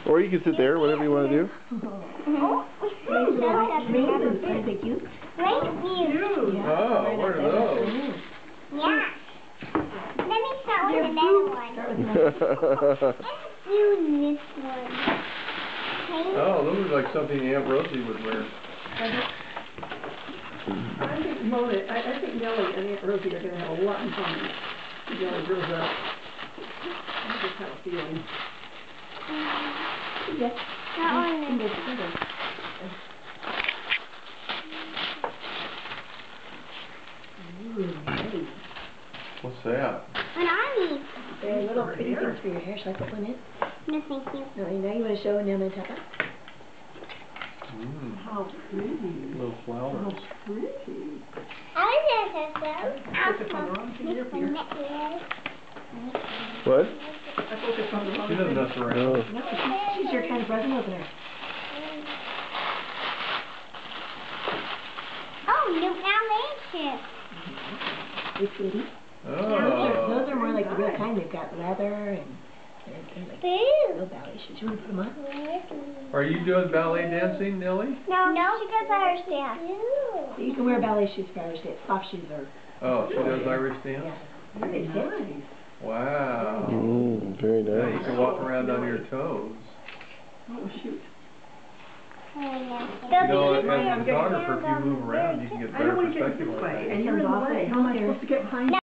Or you can sit there, whatever you want to do. Thank you. Oh, what are those? Yeah. Let me start with another one. You this one. Oh, those are like something Aunt Rosie would wear. I think Nellie and Aunt Rosie are going to have a lot in common. Nellie grows up. I just have a feeling. Yes. What's that? An army. They're little pretty things for your hair. Shall I put one in? No, thank you. No, now you want to show Nana and Papa? How pretty. Little flowers. How pretty. I was going to say so. What? I focused on the wrong She doesn't thing. mess around. Oh. No, she's your kind of present, isn't her? Oh, new ballet Hey, sweetie. Oh. Those are more like the real kind. They've got leather and they're like real ballet shoes. You want to put them on? Are you doing ballet dancing, Nellie? No, she does Irish dance. You can wear ballet shoes for Irish dance. Soft shoes or... Oh, she does Irish dance? Yeah. Very nice. Wow. Very Yeah, you nice. can walk around on your toes. Oh, shoot. You know, as a photographer, if you move around, you can get I better don't want to get perspective this like way, that. and you're in the way. How am I supposed to get behind you?